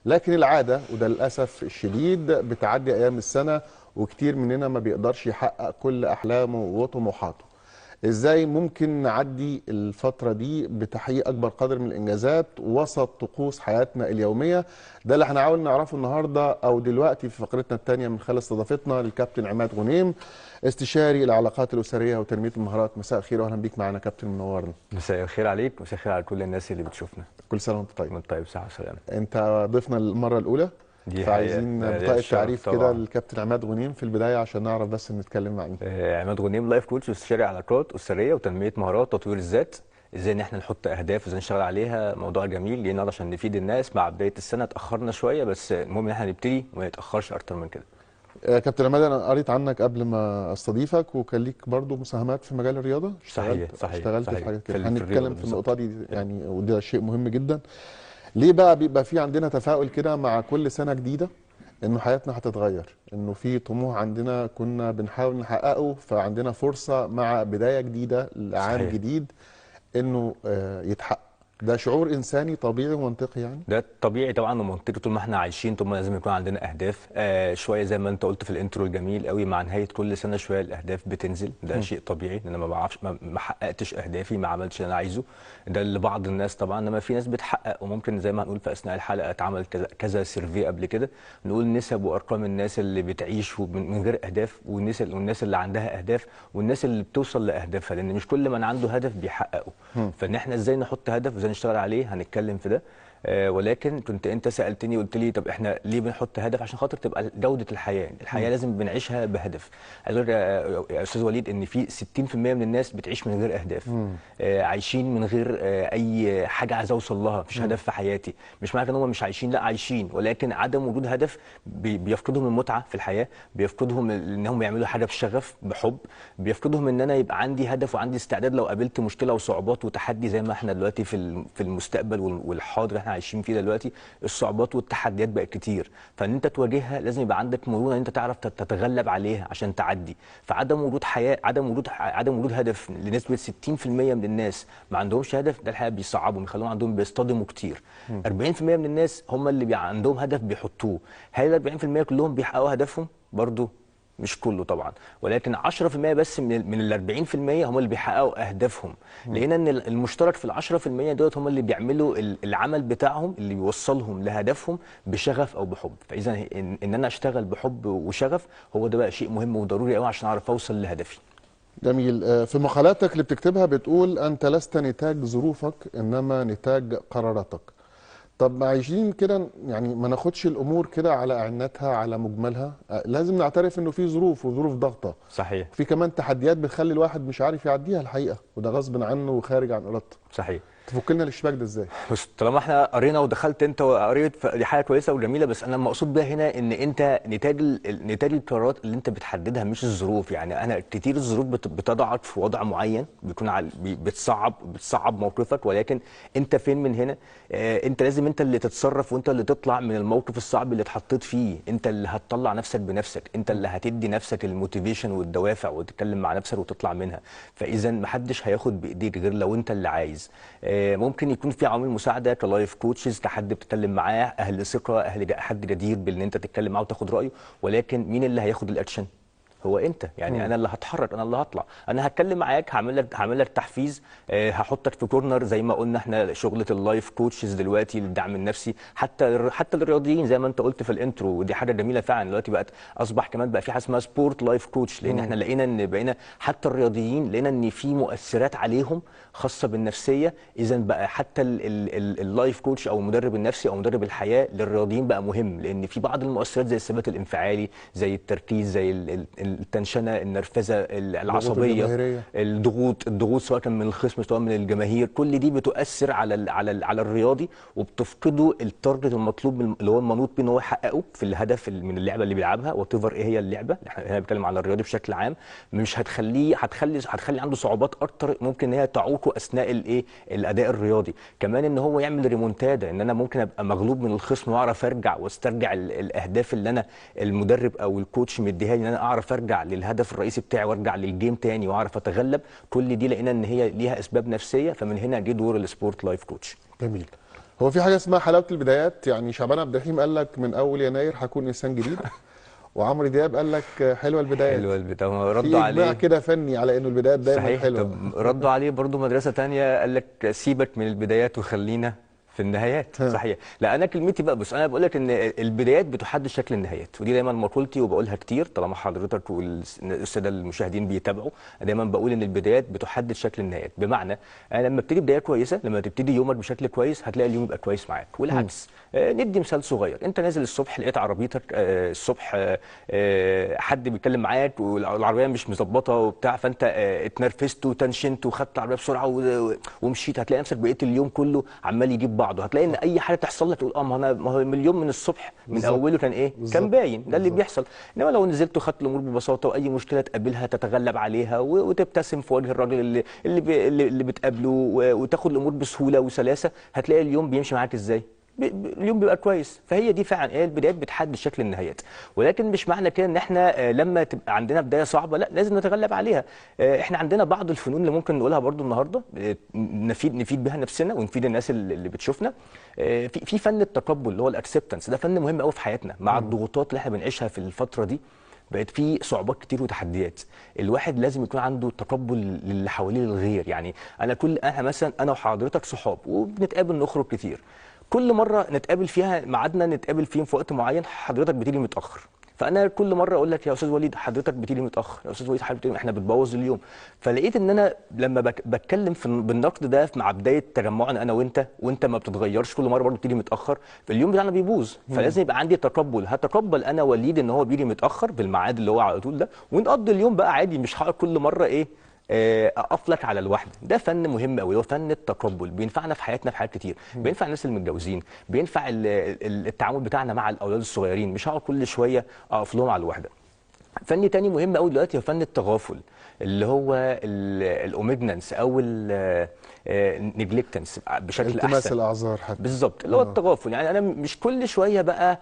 لكن العاده وده للاسف الشديد بتعدي ايام السنه وكتير مننا ما بيقدرش يحقق كل احلامه وطموحاته. ازاي ممكن نعدي الفترة دي بتحقيق اكبر قدر من الانجازات وسط طقوس حياتنا اليومية؟ ده اللي هنحاول نعرفه النهاردة او دلوقتي في فقرتنا الثانية من خلال استضافتنا للكابتن عماد غنيم، استشاري العلاقات الاسرية وتنمية المهارات. مساء الخير واهلا بيك معنا كابتن، منورنا. مساء الخير عليك ومساء الخير على كل الناس اللي بتشوفنا. كل سنة وانت طيب. وانت طيب، صحة وسلامة. انت ضيفنا المرة الاولى، دي فعايزين بطاقة تعريف كده طبعا. للكابتن عماد غنيم في البداية عشان نعرف بس نتكلم مع مين. عماد غنيم، لايف كوتش واستشاري علاقات اسريه وتنميه مهارات تطوير الذات. ازاي ان احنا نحط اهداف وازاي نشتغل عليها، موضوع جميل جايين عشان نفيد الناس. مع بدايه السنه اتاخرنا شويه، بس المهم ان احنا نبتدي وما نتاخرش اكتر من كده. كابتن عماد، انا قريت عنك قبل ما استضيفك وكان ليك برضو مساهمات في مجال الرياضه. اشتغلت في حاجات كده، هنتكلم في النقطه دي يعني، وده شيء مهم جدا. ليه بقى بيبقى في عندنا تفاؤل كده مع كل سنه جديده انه حياتنا هتتغير، انه في طموح عندنا كنا بنحاول نحققه، فعندنا فرصه مع بدايه جديده لعام جديد انه يتحقق؟ ده شعور انساني طبيعي ومنطقي يعني. ده طبيعي طبعا ومنطقي، طول ما احنا عايشين طول ما لازم يكون عندنا اهداف. شويه زي ما انت قلت في الانترو الجميل قوي، مع نهايه كل سنه شويه الاهداف بتنزل. ده شيء طبيعي، ان انا ما بعرفش ما حققتش اهدافي، ما عملتش اللي انا عايزه. ده لبعض الناس طبعا، انما في ناس بتحقق. وممكن زي ما هنقول في اثناء الحلقه اتعمل كذا سيرفي قبل كده، نقول نسب وارقام الناس اللي بتعيش من غير اهداف، والناس اللي عندها اهداف، والناس اللي بتوصل لاهدافها، لان مش كل من عنده هدف بيحققه. فان احنا ازاي نحط هدف وازاي نشتغل عليه هنتكلم في ده. ولكن كنت انت سالتني قلت لي طب احنا ليه بنحط هدف؟ عشان خاطر تبقى جوده الحياه لازم بنعيشها بهدف. عايز اقول يا استاذ وليد ان في 60% من الناس بتعيش من غير اهداف. عايشين من غير اي حاجه عايز اوصل لها، مفيش هدف في حياتي. مش معنى ان هم مش عايشين، لا عايشين، ولكن عدم وجود هدف بيفقدهم المتعه في الحياه، بيفقدهم انهم يعملوا حاجه بشغف بحب، بيفقدهم ان انا يبقى عندي هدف وعندي استعداد لو قابلت مشكله وصعوبات وتحدي، زي ما احنا دلوقتي في المستقبل والحاضر احنا عايشين فيه دلوقتي. الصعوبات والتحديات بقت كتير، فان انت تواجهها لازم يبقى عندك مرونه ان انت تعرف تتغلب عليها عشان تعدي. فعدم وجود حياه، عدم وجود هدف لنسبه 60% من الناس ما عندهمش هدف، ده الحقيقه بيصعبهم، يخلوهم عندهم بيصطدموا كتير. 40% من الناس هم اللي عندهم هدف بيحطوه. هل ال 40% كلهم بيحققوا هدفهم؟ برضو مش كله طبعا، ولكن 10% بس من ال 40% هم اللي بيحققوا اهدافهم. لقينا ان المشترك في ال 10% دول هم اللي بيعملوا العمل بتاعهم اللي بيوصلهم لهدفهم بشغف او بحب. فاذا ان انا اشتغل بحب وشغف هو ده بقى شيء مهم وضروري قوي عشان اعرف اوصل لهدفي. جميل. في مقالاتك اللي بتكتبها بتقول انت لست نتاج ظروفك انما نتاج قراراتك. طب عايزين كده يعني ما ناخدش الامور كده على اعناتها على مجملها، لازم نعترف انه في ظروف وظروف ضغطه. صحيح. في كمان تحديات بتخلي الواحد مش عارف يعديها الحقيقه، وده غصب عنه وخارج عن ارادته. صحيح. تفك لنا الاشتباك ده ازاي؟ بس طالما احنا قرينا ودخلت انت وقريت، دي حاجه كويسه وجميله، بس انا المقصود بيها هنا ان انت نتاج القرارات اللي انت بتحددها مش الظروف. يعني انا كتير الظروف بتضعك في وضع معين، بيكون بتصعب موقفك، ولكن انت فين من هنا؟ انت لازم انت اللي تتصرف وانت اللي تطلع من الموقف الصعب اللي اتحطيت فيه. انت اللي هتطلع نفسك بنفسك، انت اللي هتدي نفسك الموتيفيشن والدوافع وتتكلم مع نفسك وتطلع منها. فاذا محدش هياخد بايديك غير لو انت اللي عايز. ممكن يكون في عوامل مساعده كلايف كوتشز، كحد بتتكلم معاه، اهل ثقه، حد جدير بان انت تتكلم معاه وتاخد رايه، ولكن مين اللي هياخد الاكشن؟ هو انت. يعني انا اللي هتحرك، انا اللي هطلع، انا هتكلم معاك، هعمل لك تحفيز، هحطك في كورنر زي ما قلنا احنا شغله اللايف كوتشز دلوقتي للدعم النفسي، حتى للرياضيين زي ما انت قلت في الانترو، ودي حاجه جميله فعلا. دلوقتي اصبح كمان بقى في حاجه اسمها سبورت لايف كوتش، لان احنا لقينا ان بقينا حتى الرياضيين لقينا ان في مؤثرات عليهم خاصه بالنفسيه. اذا بقى حتى اللايف كوتش او المدرب النفسي او مدرب الحياه للرياضيين بقى مهم، لان في بعض المؤثرات زي الثبات الانفعالي، زي التركيز، زي التنشنه، النرفزه، العصبيه، الضغوط سواء كان من الخصم سواء من الجماهير، كل دي بتؤثر على الرياضي، وبتفقده التارجت المطلوب اللي هو المنوط بيه ان هو يحققه في الهدف من اللعبه اللي بيلعبها، وات ايفر ايه هي اللعبه. احنا هنا بنتكلم على الرياضي بشكل عام. مش هتخلي عنده صعوبات اكتر ممكن ان هي تعوقه اثناء الاداء الرياضي. كمان ان هو يعمل ريمونتادا، ان انا ممكن ابقى مغلوب من الخصم واعرف ارجع واسترجع الاهداف اللي انا المدرب او الكوتش مديها لي، ان انا اعرف ارجع للهدف الرئيسي بتاعي وارجع للجيم تاني واعرف اتغلب. كل دي لقينا ان هي ليها اسباب نفسيه، فمن هنا جه دور السبورت لايف كوتش. جميل. هو في حاجه اسمها حلاوه البدايات، يعني شعبان عبد الرحيم قال لك من اول يناير هكون انسان جديد، وعمرو دياب قال لك حلوه البدايات. حلوه البدايات، ردوا في عليه اجماع كده فني على انه البدايات دايما صحيح. حلوه. طب ردوا عليه برضو مدرسه تانية قال لك سيبك من البدايات وخلينا في النهايات. صحيح. لا انا كلمتي بقى، بص انا بقول لك ان البدايات بتحدد شكل النهايات، ودي دايما مقولتي وبقولها كتير طالما حضرتك والساده المشاهدين بيتابعوا. دايما بقول ان البدايات بتحدد شكل النهايات، بمعنى انا لما ابتدي بدايه كويسه، لما تبتدي يومك بشكل كويس هتلاقي اليوم يبقى كويس معاك، والعكس. ندي مثال صغير، انت نازل الصبح لقيت عربيتك الصبح حد بيتكلم معاك والعربيه مش مظبطه وبتاع، فانت اتنرفزت وتنشنت وخدت العربيه بسرعه ومشيت، هتلاقي نفسك بقيت اليوم كله عمال يجيب بعضه. هتلاقي ان اي حاجه تحصل لك تقول ما هو من اليوم من الصبح من بالزبط. اوله كان ايه؟ بالزبط. كان باين ده اللي بالزبط. بيحصل. انما لو نزلت وخدت الامور ببساطه، واي مشكله تقابلها تتغلب عليها وتبتسم في وجه الراجل اللي بتقابله وتاخد الامور بسهوله وسلاسه، هتلاقي اليوم بيمشي معاك ازاي؟ اليوم بيبقى كويس. فهي دي فعلا هي البدايات بتحدد شكل النهايات، ولكن مش معنى كده ان احنا لما تبقى عندنا بدايه صعبه لا لازم نتغلب عليها. احنا عندنا بعض الفنون اللي ممكن نقولها برضو النهارده نفيد بها نفسنا ونفيد الناس اللي بتشوفنا. في فن التقبل اللي هو الاكسبتنس، ده فن مهم قوي في حياتنا مع الضغوطات اللي احنا بنعيشها في الفتره دي. بقت في صعوبات كتير وتحديات، الواحد لازم يكون عنده تقبل للي حواليه للغير. يعني انا مثلا انا وحضرتك صحاب وبنتقابل نخرج كتير، كل مره نتقابل فيها ميعادنا نتقابل فيه في وقت معين، حضرتك بتيجي متاخر، فانا كل مره اقول لك يا استاذ وليد حضرتك بتيجي متاخر، يا استاذ وليد حضرتك احنا بتبوظ اليوم. فلقيت ان انا لما بتكلم بالنقد ده مع بدايه تجمعنا انا وانت ما بتتغيرش كل مره برضه بتيجي متاخر، فاليوم بتاعنا بيبوظ. فلازم يبقى عندي تقبل، هتقبل انا وليد ان هو بيجي متاخر بالميعاد اللي هو على طول ده، ونقضي اليوم بقى عادي، مش هقعد كل مره ايه اقف لك على الواحده. ده فن مهم قوي، هو فن التقبل، بينفعنا في حياتنا في حاجات كتير، بينفع الناس اللي متجوزين، بينفع التعامل بتاعنا مع الاولاد الصغيرين، مش هقعد كل شويه اقف لهم على الواحده. فن تاني مهم قوي دلوقتي هو فن التغافل، اللي هو الاوميجنانس او النجلكتنس بشكل احسن، التماس الاعذار حتى بالظبط، اللي هو التغافل. يعني انا مش كل شويه بقى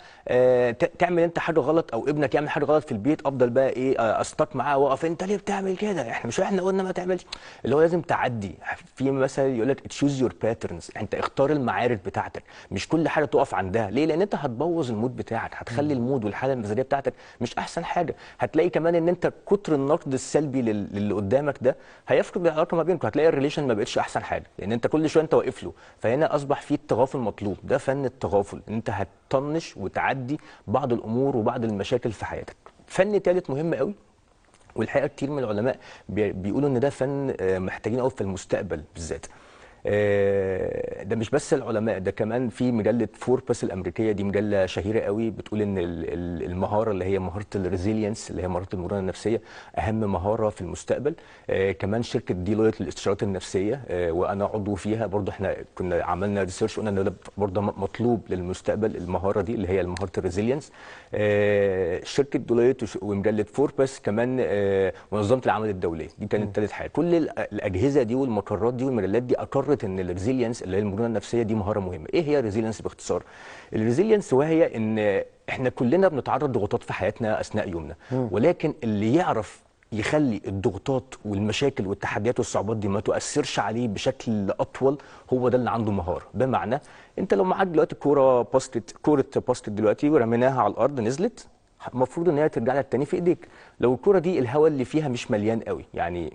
تعمل انت حاجه غلط او ابنك يعمل حاجه غلط في البيت افضل بقى ايه استك معاه واقف انت ليه بتعمل كده، احنا قلنا ما تعملش. اللي هو لازم تعدي. في مثل يقول لك تشوز يور باترنز، انت اختار المعارف بتاعتك، مش كل حاجه تقف عندها. ليه؟ لان انت هتبوظ المود بتاعك، هتخلي المود والحاله المزاجيه بتاعتك مش احسن حاجه. هتلاقي كمان ان انت كتر النقد السلبي للي قدامك ده هيفقد العلاقه ما بينكم، هتلاقي الريليشن ما بقتش احسن حاجه، لان انت كل شويه انت واقف له. فهنا اصبح في التغافل مطلوب، ده فن التغافل، ان انت هتطنش وتعدي بعض الامور وبعض المشاكل في حياتك. فن ثالث مهم قوي، والحقيقه كتير من العلماء بيقولوا ان ده فن محتاجين قوي في المستقبل بالذات. ده مش بس العلماء، ده كمان في مجله فوربس الامريكيه، دي مجله شهيره قوي، بتقول ان المهاره اللي هي مهاره الريزيلينس اللي هي مهاره المرونه النفسيه اهم مهاره في المستقبل. كمان شركه ديلويت للاستشارات النفسيه وانا عضو فيها برضه، احنا كنا عملنا ريسيرش قلنا ان ده برضه مطلوب للمستقبل المهاره دي اللي هي مهاره الريزيلينس. شركه ديلويت ومجله فوربس كمان منظمه العمل الدوليه، دي كانت ثالث حاجه. كل الاجهزه دي والمقرات دي والمجلات دي اقرت ان الريزيلينس اللي هي المرونه النفسيه دي مهاره مهمه. ايه هي الريزيلينس باختصار؟ الريزيلينس وهي ان احنا كلنا بنتعرض لضغوطات في حياتنا اثناء يومنا، ولكن اللي يعرف يخلي الضغوطات والمشاكل والتحديات والصعوبات دي ما تؤثرش عليه بشكل اطول، هو ده اللي عنده مهاره. بمعنى انت لو معاك دلوقتي كوره باستت دلوقتي ورميناها على الارض نزلت، المفروض ان هي ترجع لك تاني في ايديك. لو الكوره دي الهواء اللي فيها مش مليان قوي، يعني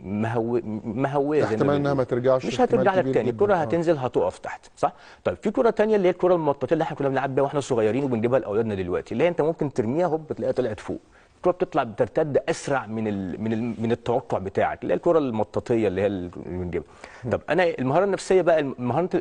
مهويه زي ما احتمال انها ما ترجعش، مش هترجع لك تاني، الكوره هتنزل هتقف تحت، صح؟ طيب في كوره تانية اللي هي الكوره المطاطيه اللي احنا كنا بنلعب بيها واحنا صغيرين وبنجيبها لاولادنا دلوقتي، اللي هي انت ممكن ترميها هوب بتلاقيها طلعت فوق. الكوره بتطلع بترتد اسرع من التوقع بتاعك، اللي هي الكوره المطاطيه اللي هي اللي بنجيبها. طب انا المهاره النفسيه بقى،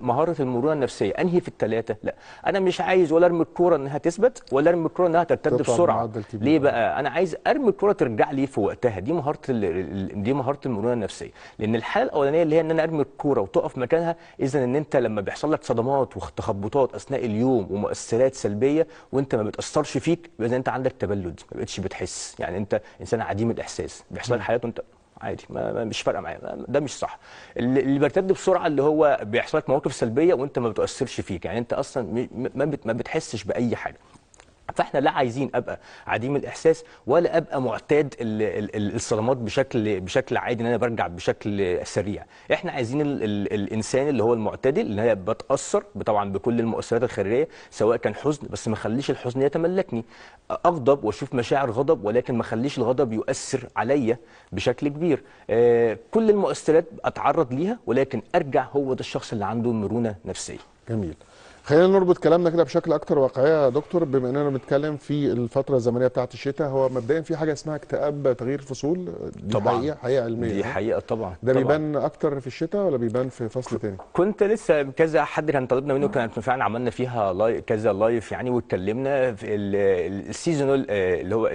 مهاره المرونه النفسيه انهي في الثلاثه؟ لا انا مش عايز ولا ارمي الكوره انها تثبت ولا ارمي الكوره انها ترتد بسرعه. ليه بقى؟ انا عايز ارمي الكوره ترجع لي في وقتها. دي مهاره المرونه النفسيه. لان الحاله الاولانيه اللي هي ان انا ارمي الكوره وتقف مكانها، اذا ان انت لما بيحصل لك صدمات وتخبطات اثناء اليوم ومؤثرات سلبيه وانت ما بتاثرش فيك، يبقى انت عندك تبلد، ما بقتش بتحس، يعني انت انسان عديم الاحساس، بيحصل لك حياته انت عادي مش فارقه معايا، ده مش صح. اللي بيرتد بسرعه اللي هو بيحصل لك مواقف سلبيه وانت ما بتاثرش فيك، يعني انت اصلا ما بتحسش باي حاجه. فاحنا لا عايزين ابقى عديم الاحساس ولا ابقى معتاد الصدمات بشكل عادي، ان انا برجع بشكل سريع. احنا عايزين الانسان اللي هو المعتدل، اللي هي بتاثر طبعا بكل المؤثرات الخارجيه، سواء كان حزن بس ما اخليش الحزن يتملكني، اغضب واشوف مشاعر غضب ولكن ما اخليش الغضب يؤثر عليا بشكل كبير. كل المؤثرات اتعرض ليها ولكن ارجع هو ده الشخص اللي عنده مرونه نفسيه. جميل. خلينا نربط كلامنا كده بشكل اكتر واقعيه يا دكتور، بما اننا بنتكلم في الفتره الزمنيه بتاعه الشتاء. هو مبدئيا في حاجه اسمها اكتئاب تغيير الفصول، دي طبعا حقيقه علميه. دي حقيقه طبعا. ده بيبان اكتر في الشتاء ولا بيبان في فصل تاني؟ كنت لسه كذا حد كان طالبنا منه، كانت فعلا عملنا فيها كذا لايف يعني، واتكلمنا في السيزونال اللي هو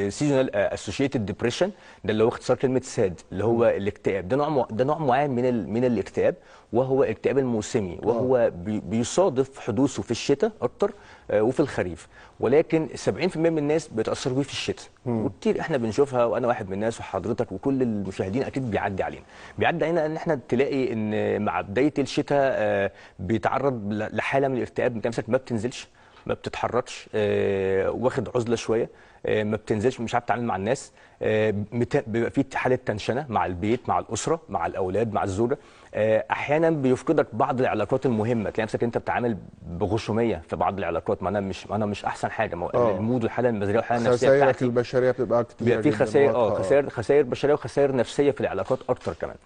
سيزونال اسوشيتد ديبريشن، ده اللي هو اختصار كلمه ساد، اللي هو الاكتئاب. ده نوع معين من الاكتئاب، وهو الاكتئاب الموسمي، وهو بيصادف حدوثه في الشتاء اكتر وفي الخريف، ولكن 70% من الناس بيتاثروا بيه في الشتاء. وكتير احنا بنشوفها، وانا واحد من الناس وحضرتك وكل المشاهدين اكيد بيعدي علينا ان احنا تلاقي ان مع بدايه الشتاء بيتعرض لحاله من الاكتئاب، نفسك ما بتنزلش، ما بتتحركش، واخد عزله شويه، ما بتنزلش، مش عارف تتعامل مع الناس، بيبقى في حاله تنشنه مع البيت، مع الاسره، مع الاولاد، مع الزوجه. احيانا بيفقدك بعض العلاقات المهمه، تلاقي نفسك انت بتتعامل بغشوميه في بعض العلاقات، ما انا مش احسن حاجه، المود والحاله المزاجيه والحاله النفسيه بتاعتي، خسائرك البشريه بتبقى كتير، بيبقى في خسائر بشريه وخسائر نفسيه في العلاقات اكتر كمان.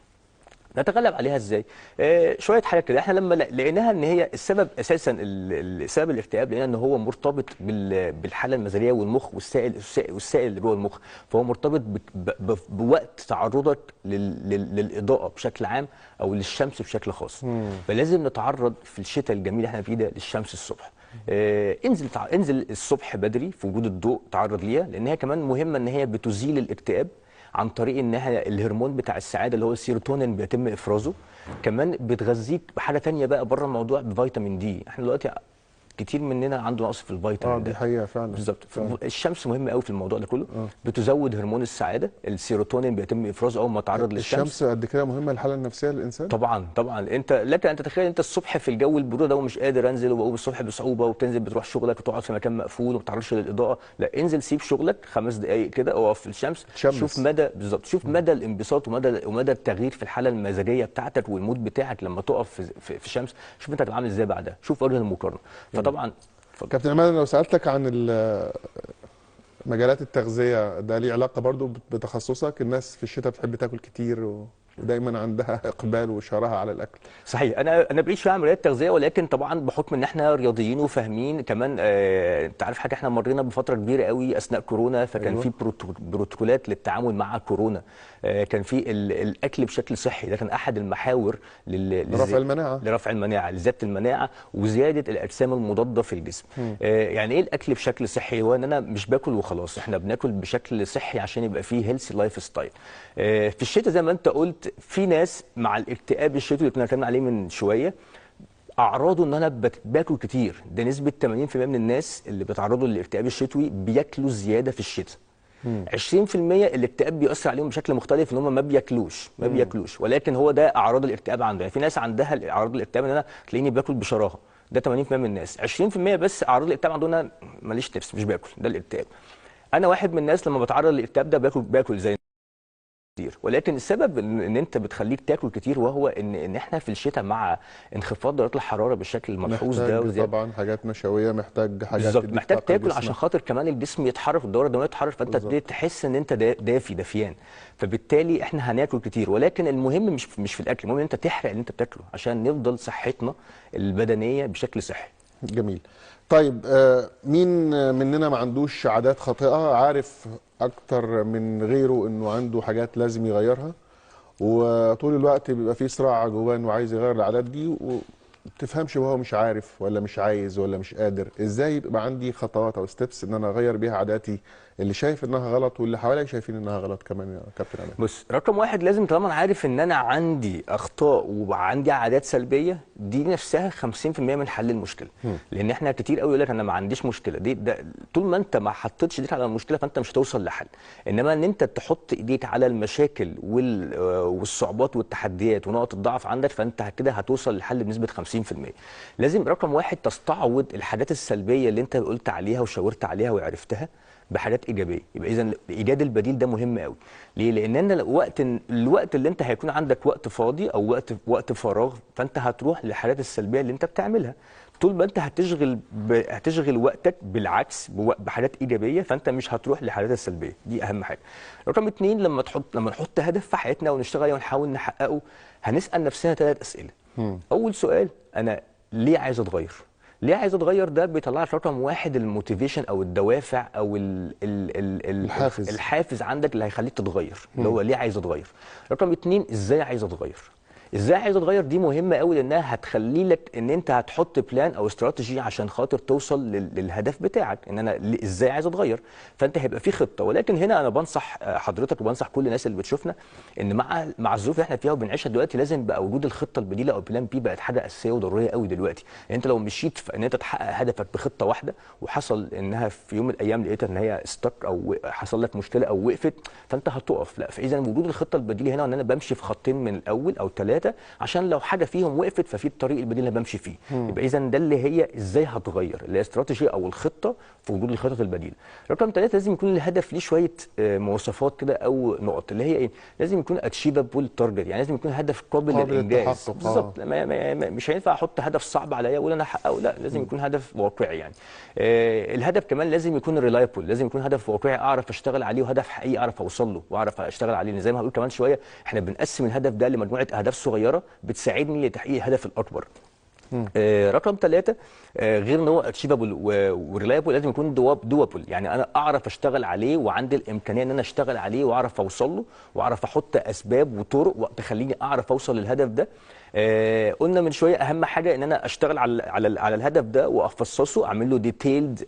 نتغلب عليها ازاي؟ شويه حاجات كده. احنا لما لقيناها ان هي السبب اساسا، السبب الاكتئاب، لقينا ان هو مرتبط بالحاله المزاجيه والمخ والسائل اللي جوه المخ، فهو مرتبط بوقت تعرضك للاضاءه بشكل عام او للشمس بشكل خاص. فلازم نتعرض في الشتاء الجميل اللي احنا فيه ده للشمس الصبح. انزل الصبح بدري في وجود الضوء، تعرض ليها، لان هي كمان مهمه ان هي بتزيل الاكتئاب عن طريق ان الهرمون بتاع السعاده اللي هو السيروتونين بيتم افرازه. كمان بتغذيك بحاجه ثانيه بقى بره الموضوع، بفيتامين دي. احنا دلوقتي كتير مننا عنده نقص في الفيتامين ده. دي حقيقه فعلا. بالظبط. الشمس مهمه قوي في الموضوع ده كله. بتزود هرمون السعاده، السيروتونين بيتم افرازه اول ما تعرض للشمس. الشمس قد كده مهمه للحاله النفسيه للانسان؟ طبعا. لك ان تتخيل انت الصبح في الجو البروده ده ومش قادر انزل، وبقوم الصبح بصعوبه، وبتنزل بتروح شغلك وتقعد في مكان مقفول وما بتتعرضش للاضاءه. لا، انزل سيب شغلك 5 دقائق كده، اقف في الشمس، شوف مدى شوف مدى الانبساط ومدى التغيير في الحاله المزاجيه بتاعتك والمود بتاعك لما تقف في الشمس. شوف انت هتبقى عامل ازاي بعدها، شوف وجه المقارنه. فطبعا كابتن عماد، لو سألتك عن مجالات التغذية، ده ليه علاقة برضو بتخصصك؟ الناس في الشتاء بتحب تاكل كتير ودايما عندها اقبال وشراهه على الاكل. صحيح. انا بعيد شويه عن عمليات تغذيه، ولكن طبعا بحكم ان احنا رياضيين وفاهمين كمان. انت عارف حاجه، احنا مرينا بفتره كبيره قوي اثناء كورونا، فكان في بروتوكولات للتعامل مع كورونا. كان في الاكل بشكل صحي، ده كان احد المحاور لرفع المناعه، لزياده المناعه وزياده الاجسام المضاده في الجسم. يعني ايه الاكل بشكل صحي؟ هو ان انا مش باكل وخلاص، احنا بناكل بشكل صحي عشان يبقى فيه هيلثي لايف ستايل. في الشتاء زي ما انت قلت، في ناس مع الاكتئاب الشتوي اللي كنا اتكلمنا عليه من شويه، اعراضه ان انا باكل كتير. ده نسبه 80% من الناس اللي بيتعرضوا للاكتئاب الشتوي بياكلوا زياده في الشتاء. 20% الاكتئاب بيأثر عليهم بشكل مختلف، ان هم ما بياكلوش، ولكن هو ده اعراض الاكتئاب عنده. يعني في ناس عندها اعراض الاكتئاب ان انا تلاقيني باكل بشراهه، ده 80% من الناس. 20% بس اعراض الاكتئاب عندهم انا ماليش نفس، مش باكل، ده الاكتئاب. انا واحد من الناس لما بتعرض للاكتئاب ده باكل زي كتير، ولكن السبب ان انت بتخليك تاكل كتير وهو ان احنا في الشتاء مع انخفاض درجات الحراره بالشكل الملحوظ ده، وزيادة طبعا حاجات نشويه، محتاج حاجات محتاج تاكل عشان خاطر كمان الجسم يتحرك والدوره الدمويه تتحرك، فانت تحس ان انت دافيان. فبالتالي احنا هناكل كتير، ولكن المهم مش في الاكل، المهم ان انت تحرق اللي انت بتاكله عشان نفضل صحتنا البدنيه بشكل صحي. جميل. طيب، مين مننا ما عندوش عادات خاطئه، عارف اكتر من غيره انه عنده حاجات لازم يغيرها، وطول الوقت بيبقى فيه صراع جواه انه عايز يغير العادات دي، وتفهمش وهو مش عارف ولا مش عايز ولا مش قادر؟ ازاي يبقى عندي خطوات او ستيبس ان انا اغير بيها عاداتي اللي شايف انها غلط واللي حواليا شايفين انها غلط كمان يا كابتن عماد؟ بص، رقم واحد، لازم طالما انا عارف ان انا عندي اخطاء وعندي عادات سلبيه، دي نفسها 50% من حل المشكله. لان احنا كتير قوي يقول لك انا ما عنديش مشكله، ده طول ما انت ما حطيتش ايديك على المشكله فانت مش هتوصل لحل. انما ان انت تحط ايديك على المشاكل والصعوبات والتحديات ونقط الضعف عندك، فانت كده هتوصل لحل بنسبه 50%. لازم رقم واحد تستعوض الحاجات السلبيه اللي انت قلت عليها وشاورت عليها وعرفتها بحاجات ايجابيه. يبقى اذا ايجاد البديل ده مهم قوي. ليه؟ لان انا الوقت اللي انت هيكون عندك وقت فاضي او وقت فراغ، فانت هتروح للحاجات السلبيه اللي انت بتعملها. طول ما انت هتشغل وقتك بالعكس بحاجات ايجابيه، فانت مش هتروح للحاجات السلبيه. دي اهم حاجه. رقم 2، لما نحط هدف في حياتنا ونشتغل عليه ونحاول نحققه، هنسال نفسنا 3 اسئله. اول سؤال، انا ليه عايز اتغير؟ ليه عايز اتغير؟ ده بيطلع لك رقم 1 الموتيفيشن او الدوافع او الحافز عندك اللي هيخليك تتغير، اللي هو ليه عايز اتغير. رقم 2، ازاي عايز اتغير؟ ازاي عايز اتغير دي مهمه قوي، لانها هتخلي لك ان انت هتحط بلان او استراتيجي عشان خاطر توصل للهدف بتاعك، ان انا ازاي عايز اتغير. فانت هيبقى في خطه. ولكن هنا انا بنصح حضرتك وبنصح كل الناس اللي بتشوفنا ان مع الظروف اللي احنا فيها وبنعيشها دلوقتي، لازم بقى وجود الخطه البديله او بلان بي بقت حاجه اساسيه وضروريه قوي دلوقتي. يعني انت لو مشيت في ان انت تحقق هدفك بخطه واحده، وحصل انها في يوم من الايام لقيتها ان هي ستك او حصل لك مشكله او وقفت، فانت هتقف. لا، فاذا وجود الخطه البديله هنا ان انا بمشي في خطين من الاول او 3، عشان لو حاجه فيهم وقفت ففي الطريق البديل اللي بمشي فيه. يبقى اذا ده اللي هي ازاي هتغير، اللي هي استراتيجي او الخطه في وجود الخطط البديله. رقم 3، لازم يكون الهدف ليه شويه مواصفات كده او نقط، اللي هي ايه؟ لازم يكون اتشيفبل تارجت، يعني لازم يكون هدف قابل للانجاز. بالظبط. مش هينفع احط هدف صعب عليا واقول انا هحققه، لا، لازم يكون هدف واقعي يعني. الهدف كمان لازم يكون ريلايبل، لازم يكون هدف واقعي اعرف اشتغل عليه، وهدف حقيقي اعرف اوصل له واعرف اشتغل عليه. زي ما هقول كمان شويه، احنا بنقسم الهدف ده لمجموعه اهداف صغيره بتساعدني لتحقيق الهدف الاكبر. رقم 3، غير ان هو اتشيفبل وريلايبل، لازم يكون دوابل، يعني انا اعرف اشتغل عليه وعندي الامكانيه ان انا اشتغل عليه واعرف اوصل له واعرف احط اسباب وطرق تخليني اعرف اوصل للهدف ده. قلنا من شويه اهم حاجه ان انا اشتغل على الهدف ده وافصصه، اعمل له ديتيلد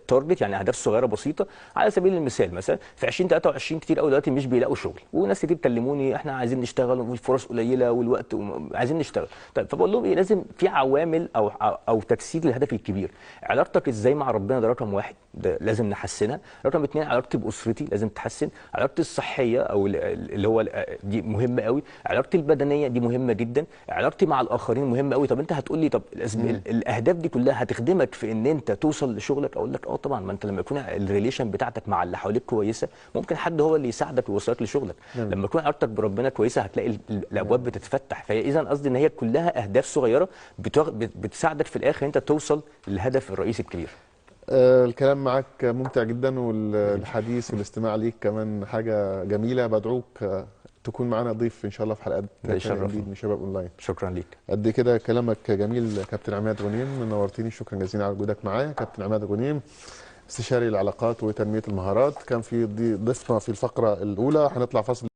تارجت، يعني اهداف صغيره بسيطه. على سبيل المثال مثلا في 2023 كتير قوي دلوقتي مش بيلاقوا شغل، وناس كتير كلموني احنا عايزين نشتغل والفرص قليله والوقت عايزين نشتغل. طيب فبقول لهم ايه؟ لازم في عوامل او تجسيد للهدف الكبير. علاقتك ازاي مع ربنا ده رقم 1، ده لازم نحسنها. رقم 2، علاقتي باسرتي لازم تحسن. علاقتي الصحيه او اللي هو دي مهمه قوي. علاقتي البدنيه دي مهمه جدا. علاقتي مع الاخرين مهمه قوي. طب انت هتقول لي طب الاهداف دي كلها هتخدمك في ان انت توصل لشغلك؟ اقول لك طبعا. ما انت لما يكون الريليشن بتاعتك مع اللي حواليك كويسه، ممكن حد هو اللي يساعدك ويوصلك لشغلك. لما يكون علاقتك بربنا كويسه هتلاقي الابواب بتتفتح. فهي اذا قصدي ان هي كلها اهداف صغيره بتساعدك في الاخر انت توصل للهدف الرئيسي الكبير. الكلام معك ممتع جدا، والحديث والاستماع ليك كمان حاجه جميله. بدعوك تكون معنا ضيف ان شاء الله في حلقات جديد من شباب اونلاين. شكرا ليك. قد كده كلامك جميل كابتن عماد غنيم، نورتني. شكرا جزيلا على وجودك معايا. كابتن عماد غنيم، استشاري العلاقات وتنميه المهارات، كان في ضيفنا في الفقره الاولى. هنطلع فاصل.